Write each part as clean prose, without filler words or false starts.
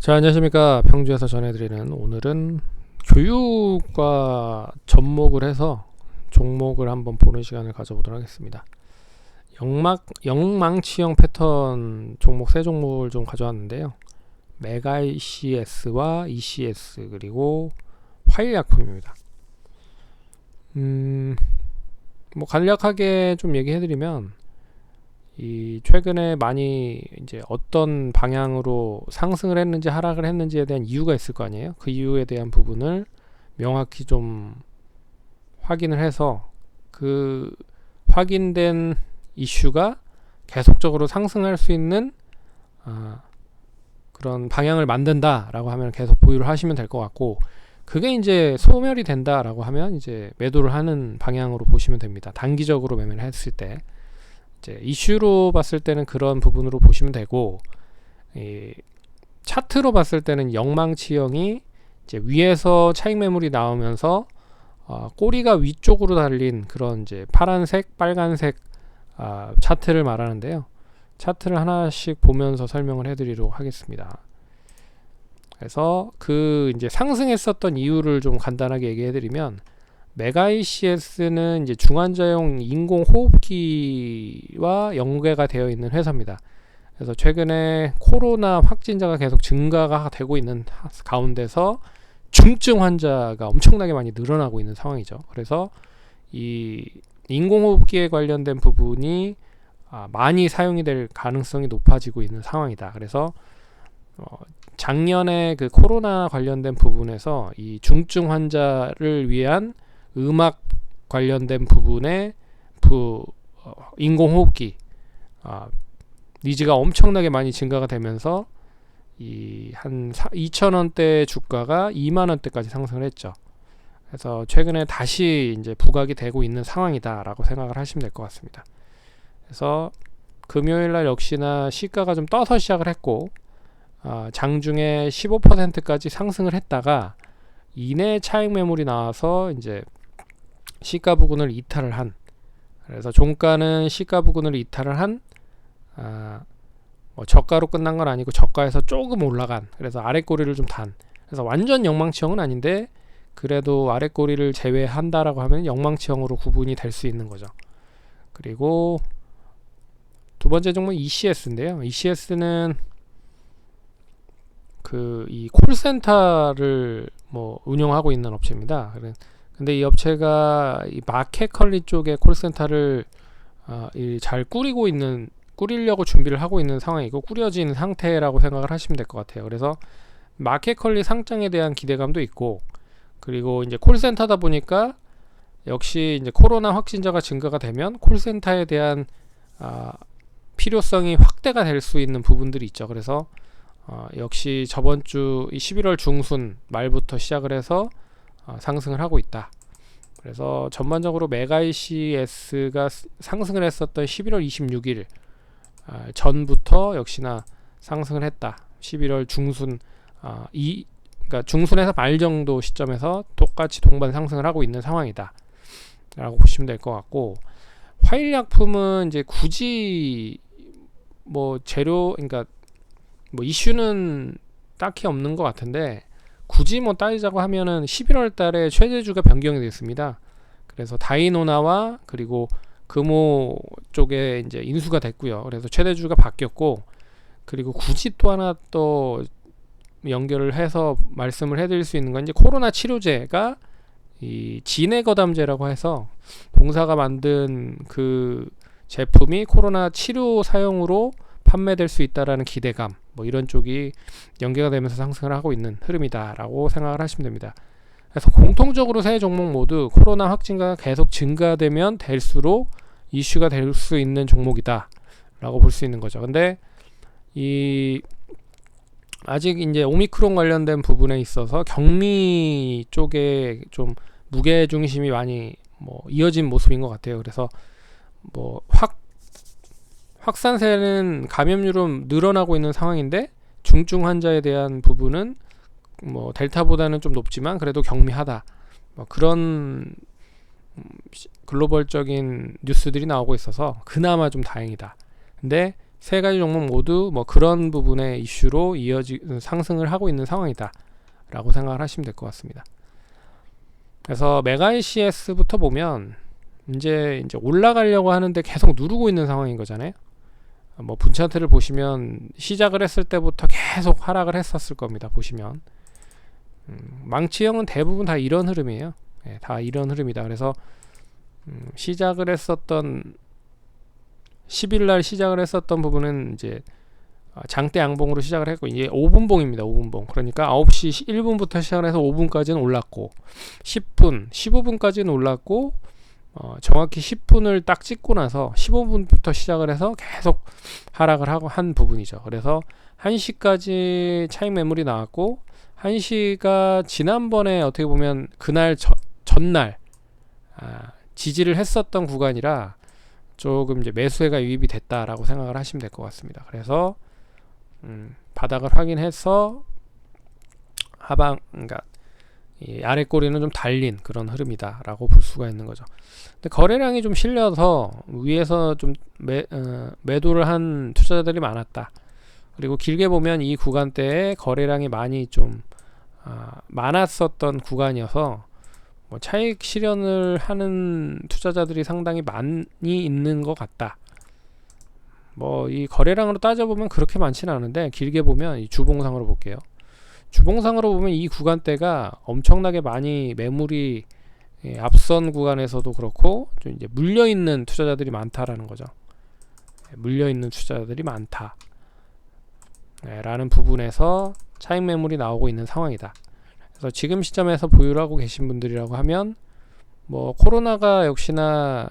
자, 안녕하십니까. 평주에서 전해드리는 오늘은 교육과 접목을 해서 종목을 한번 보는 시간을 가져보도록 하겠습니다. 영망치형 패턴 종목 세 종목을 좀 가져왔는데요. 메가 ECS와 ECS 그리고 화일약품입니다. 뭐 간략하게 좀 얘기해드리면 이 최근에 많이 이제 어떤 방향으로 상승을 했는지 하락을 했는지에 대한 이유가 있을 거 아니에요. 그 이유에 대한 부분을 명확히 좀 확인을 해서 그 확인된 이슈가 계속적으로 상승할 수 있는 그런 방향을 만든다라고 하면 계속 보유를 하시면 될 것 같고, 그게 이제 소멸이 된다라고 하면 이제 매도를 하는 방향으로 보시면 됩니다. 단기적으로 매매를 했을 때 이제 이슈로 봤을 때는 그런 부분으로 보시면 되고, 이 차트로 봤을 때는 영망치형이 이제 위에서 차익 매물이 나오면서 꼬리가 위쪽으로 달린 그런 이제 파란색, 빨간색 차트를 말하는데요. 차트를 하나씩 보면서 설명을 해드리도록 하겠습니다. 그래서 그 이제 상승했었던 이유를 좀 간단하게 얘기해드리면, 메가 ECS는 이제 중환자용 인공호흡기와 연계가 되어 있는 회사입니다. 그래서 최근에 코로나 확진자가 계속 증가가 되고 있는 가운데서 중증 환자가 엄청나게 많이 늘어나고 있는 상황이죠. 그래서 이 인공호흡기에 관련된 부분이 많이 사용이 될 가능성이 높아지고 있는 상황이다. 그래서 작년에 그 코로나 관련된 부분에서 이 중증 환자를 위한 음악 관련된 부분에 인공호흡기 니즈가 엄청나게 많이 증가가 되면서 이 한 2,000원대 주가가 2만원대까지 상승을 했죠. 그래서 최근에 다시 이제 부각이 되고 있는 상황이다라고 생각을 하시면 될 것 같습니다. 그래서 금요일날 역시나 시가가 좀 떠서 시작을 했고, 장중에 15%까지 상승을 했다가 이내 차익 매물이 나와서 이제 시가 부근을 이탈을 한, 그래서 종가는 시가 부근을 이탈을 한 뭐 저가로 끝난 건 아니고 저가에서 조금 올라간, 그래서 아랫꼬리를 좀 단, 그래서 완전 영망치형은 아닌데 그래도 아랫꼬리를 제외한다라고 하면 영망치형으로 구분이 될 수 있는 거죠. 그리고 두 번째 종목 ECS인데요. ECS는 그 이 콜센터를 뭐 운영하고 있는 업체입니다. 근데 이 업체가 이 마켓컬리 쪽의 콜센터를 잘 꾸리려고 준비를 하고 있는 상황이고, 꾸려진 상태라고 생각을 하시면 될 것 같아요. 그래서 마켓컬리 상장에 대한 기대감도 있고, 그리고 이제 콜센터다 보니까 역시 이제 코로나 확진자가 증가가 되면 콜센터에 대한 필요성이 확대가 될 수 있는 부분들이 있죠. 그래서 역시 저번 주 11월 중순 말부터 시작을 해서 상승을 하고 있다. 그래서 전반적으로 메가 ECS가 상승을 했었던 11월 26일 전부터 역시나 상승을 했다. 11월 중순 그러니까 중순에서 말 정도 시점에서 똑같이 동반 상승을 하고 있는 상황이다 라고 보시면 될 것 같고, 화일약품은 이제 굳이 뭐 그러니까 뭐 이슈는 딱히 없는 것 같은데, 굳이 뭐 따지자고 하면은 11월 달에 최대주가 변경이 됐습니다. 그래서 다이노나와 그리고 금호 쪽에 이제 인수가 됐고요. 그래서 최대주가 바뀌었고, 그리고 굳이 또 하나 또 연결을 해서 말씀을 해드릴 수 있는 건, 이제 코로나 치료제가 이 진해거담제라고 해서 동사가 만든 그 제품이 코로나 치료 사용으로 판매될 수 있다라는 기대감, 뭐 이런 쪽이 연계가 되면서 상승을 하고 있는 흐름이다라고 생각을 하시면 됩니다. 그래서 공통적으로 세 종목 모두 코로나 확진자가 계속 증가되면 될수록 이슈가 될 수 있는 종목이다 라고 볼 수 있는 거죠. 근데 아직 이제 오미크론 관련된 부분에 있어서 격리 쪽에 좀 무게 중심이 많이 뭐 이어진 모습인 것 같아요. 그래서 뭐 확산세는 감염률은 늘어나고 있는 상황인데, 중증 환자에 대한 부분은 뭐 델타보다는 좀 높지만 그래도 경미하다, 뭐 그런 글로벌적인 뉴스들이 나오고 있어서 그나마 좀 다행이다. 근데 세 가지 종목 모두 뭐 그런 부분의 이슈로 상승을 하고 있는 상황이다 라고 생각을 하시면 될 것 같습니다. 그래서 메가이CS부터 보면 이제 올라가려고 하는데 계속 누르고 있는 상황인 거잖아요. 뭐 분차트를 보시면 시작을 했을 때부터 계속 하락을 했었을 겁니다. 보시면 망치형은 대부분 다 이런 흐름이에요. 다 이런 흐름이다. 그래서 시작을 했었던 10일날 시작을 했었던 부분은 이제 장대 양봉으로 시작을 했고, 이제 5분봉입니다. 5분봉. 그러니까 9시 1분부터 시작을 해서 5분까지는 올랐고, 10분, 15분까지는 올랐고, 정확히 10분을 딱 찍고 나서 15분부터 시작을 해서 계속 하락을 하고 한 부분이죠. 그래서 1시까지 차익 매물이 나왔고, 1시가 지난번에 어떻게 보면 그날 전날 지지를 했었던 구간이라 조금 이제 매수세가 유입이 됐다라고 생각을 하시면 될 것 같습니다. 그래서 바닥을 확인해서 그러니까 이 아래 꼬리는 좀 달린 그런 흐름이다라고 볼 수가 있는 거죠. 근데 거래량이 좀 실려서 위에서 좀 매도를 한 투자자들이 많았다. 그리고 길게 보면 이 구간대에 거래량이 많이 좀 많았었던 구간이어서 뭐 차익 실현을 하는 투자자들이 상당히 많이 있는 것 같다. 뭐 이 거래량으로 따져보면 그렇게 많지는 않은데, 길게 보면 이 주봉상으로 볼게요. 주봉상으로 보면 이 구간대가 엄청나게 많이 매물이 앞선 구간에서도 그렇고 좀 이제 물려있는 투자자들이 많다라는 거죠. 물려있는 투자자들이 많다 라는 부분에서 차익 매물이 나오고 있는 상황이다. 그래서 지금 시점에서 보유를 하고 계신 분들이라고 하면 뭐 코로나가 역시나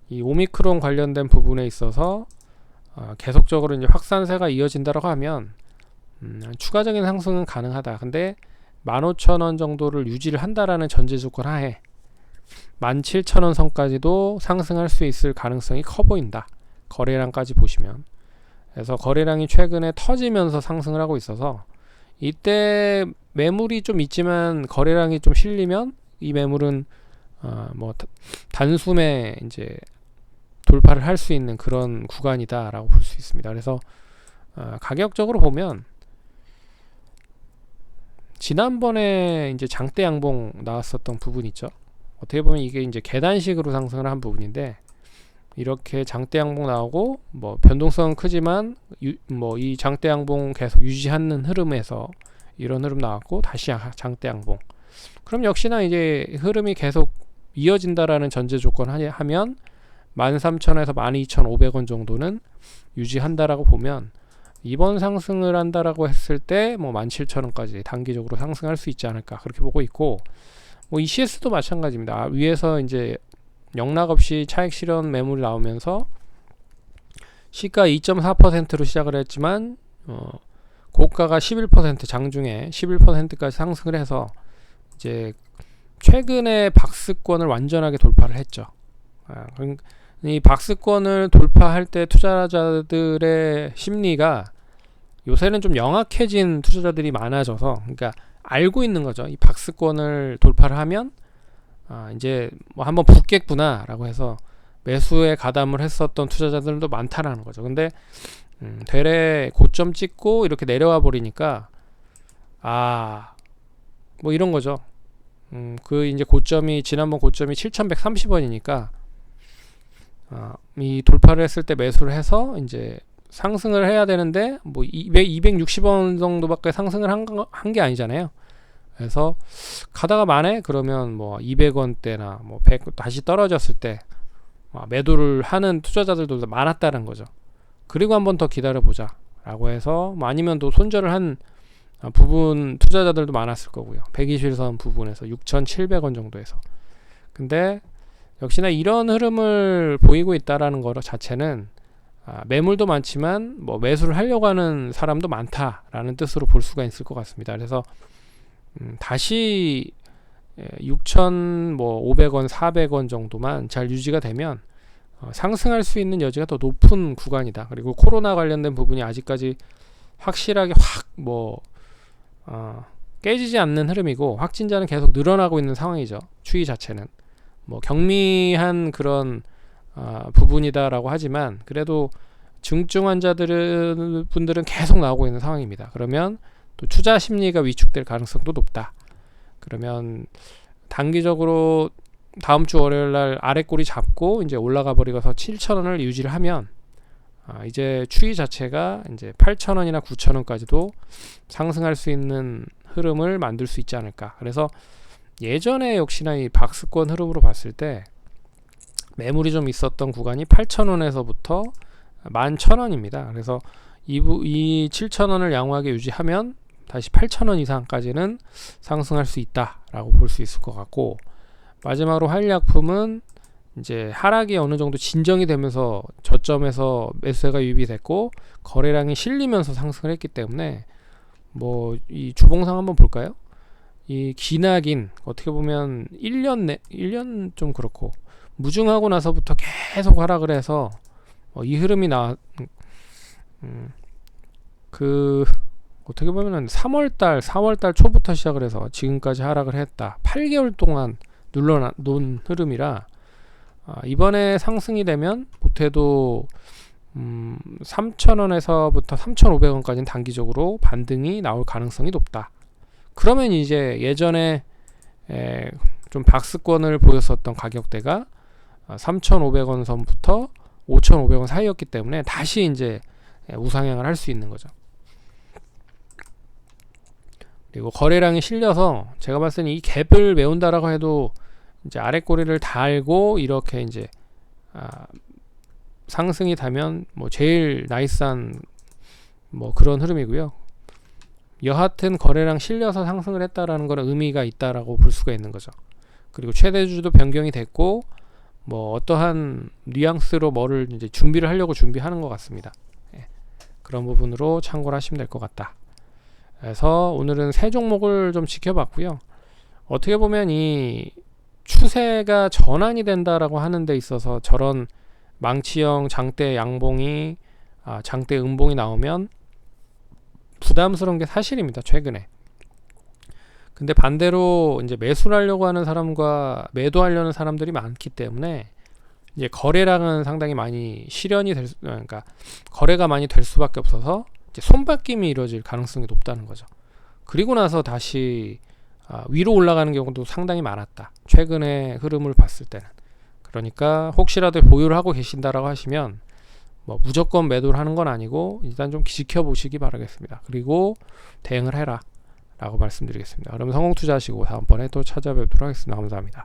이 오미크론 관련된 부분에 있어서 계속적으로 이제 확산세가 이어진다고 하면 추가적인 상승은 가능하다. 근데 15,000원 정도를 유지를 한다라는 전제 조건 하에 17,000원 선까지도 상승할 수 있을 가능성이 커 보인다. 거래량까지 보시면. 그래서 거래량이 최근에 터지면서 상승을 하고 있어서 이때 매물이 좀 있지만 거래량이 좀 실리면 이 매물은 뭐 단숨에 이제 돌파를 할 수 있는 그런 구간이다라고 볼 수 있습니다. 그래서 가격적으로 보면 지난번에 이제 장대 양봉 나왔었던 부분 있죠. 어떻게 보면 이게 이제 계단식으로 상승을 한 부분인데, 이렇게 장대 양봉 나오고 뭐 변동성은 크지만 뭐 이 장대 양봉 계속 유지하는 흐름에서 이런 흐름 나왔고 다시 장대 양봉. 그럼 역시나 이제 흐름이 계속 이어진다라는 전제 조건 하면 13,000원에서 12,500원 정도는 유지한다라고 보면, 이번 상승을 한다라고 했을 때 뭐 17,000원까지 단기적으로 상승할 수 있지 않을까 그렇게 보고 있고, 뭐 ECS도 마찬가지입니다. 위에서 이제 영락 없이 차익 실현 매물이 나오면서 시가 2.4%로 시작을 했지만 고가가 11% 장중에 11%까지 상승을 해서 이제 최근에 박스권을 완전하게 돌파를 했죠. 이 박스권을 돌파할 때 투자자들의 심리가 요새는 좀 영악해진 투자자들이 많아져서, 그러니까 알고 있는 거죠. 이 박스권을 돌파를 하면 이제 뭐 한번 붙겠구나 라고 해서 매수에 가담을 했었던 투자자들도 많다라는 거죠. 근데 되레 고점 찍고 이렇게 내려와 버리니까 뭐 이런 거죠. 그 이제 고점이 지난번 고점이 7,130원이니까 이 돌파를 했을 때 매수를 해서 이제 상승을 해야 되는데 뭐 260원 정도밖에 상승을 한 게 아니잖아요. 그래서 가다가 만에 그러면 뭐 200원대나 뭐 100 다시 떨어졌을 때 매도를 하는 투자자들도 많았다는 거죠. 그리고 한번 더 기다려보자 라고 해서 뭐 아니면 또 손절을 한 부분 투자자들도 많았을 거고요. 121선 부분에서 6,700원 정도에서. 근데 역시나 이런 흐름을 보이고 있다라는 거 자체는 매물도 많지만 뭐 매수를 하려고 하는 사람도 많다라는 뜻으로 볼 수가 있을 것 같습니다. 그래서 다시 6,500원, 400원 정도만 잘 유지가 되면 상승할 수 있는 여지가 더 높은 구간이다. 그리고 코로나 관련된 부분이 아직까지 확실하게 깨지지 않는 흐름이고, 확진자는 계속 늘어나고 있는 상황이죠. 추이 자체는 뭐 경미한 그런 부분이다라고 하지만 그래도 증증 분들은 계속 나오고 있는 상황입니다. 그러면 또 투자 심리가 위축될 가능성도 높다. 그러면 단기적으로 다음 주 월요일 날 아래 꼬리 잡고 이제 올라가 버리고서 7,000원을 유지를 하면 이제 추이 자체가 이제 8,000원이나 9,000원까지도 상승할 수 있는 흐름을 만들 수 있지 않을까. 그래서 예전에 역시나 이 박스권 흐름으로 봤을 때 매물이 좀 있었던 구간이 8,000원에서부터 11,000원입니다. 그래서 이 7,000원을 양호하게 유지하면 다시 8,000원 이상까지는 상승할 수 있다라고 볼 수 있을 것 같고, 마지막으로 한일약품은 이제 하락이 어느 정도 진정이 되면서 저점에서 매수세가 유입이 됐고 거래량이 실리면서 상승을 했기 때문에 뭐 이 주봉상 한번 볼까요? 이 기나긴 어떻게 보면 1년 좀 그렇고 무증하고 나서부터 계속 하락을 해서 이 흐름이 어떻게 보면은 3월달 4월달 초부터 시작을 해서 지금까지 하락을 했다. 8개월 동안 눌러놓은 흐름이라 이번에 상승이 되면 못해도 3,000원에서부터 3,500원까지는 단기적으로 반등이 나올 가능성이 높다. 그러면 이제 예전에 좀 박스권을 보였었던 가격대가 3,500원 선부터 5,500원 사이였기 때문에 다시 이제 우상향을 할 수 있는 거죠. 그리고 거래량이 실려서 제가 봤을 때는 이 갭을 메운다라고 해도 이제 아래 꼬리를 달고 이렇게 이제 상승이 되면 뭐 제일 나이스한 뭐 그런 흐름이고요. 여하튼 거래량 실려서 상승을 했다라는 건 의미가 있다라고 볼 수가 있는 거죠. 그리고 최대주도 변경이 됐고 뭐 어떠한 뉘앙스로 뭐를 이제 준비하는 것 같습니다. 그런 부분으로 참고를 하시면 될 것 같다. 그래서 오늘은 세 종목을 좀 지켜봤고요. 어떻게 보면 이 추세가 전환이 된다라고 하는 데 있어서 저런 망치형 장대 양봉이 장대 음봉이 나오면 부담스러운 게 사실입니다. 최근에. 근데 반대로 이제 매수를 하려고 하는 사람과 매도하려는 사람들이 많기 때문에 이제 거래량은 상당히 많이 그러니까 거래가 많이 될 수밖에 없어서 이제 손바뀜이 이루어질 가능성이 높다는 거죠. 그리고 나서 다시 위로 올라가는 경우도 상당히 많았다. 최근의 흐름을 봤을 때는. 그러니까 혹시라도 보유를 하고 계신다라고 하시면 뭐 무조건 매도를 하는 건 아니고 일단 좀 지켜보시기 바라겠습니다. 그리고 대응을 해라 라고 말씀드리겠습니다. 그럼 성공 투자하시고 다음번에 또 찾아뵙도록 하겠습니다. 감사합니다.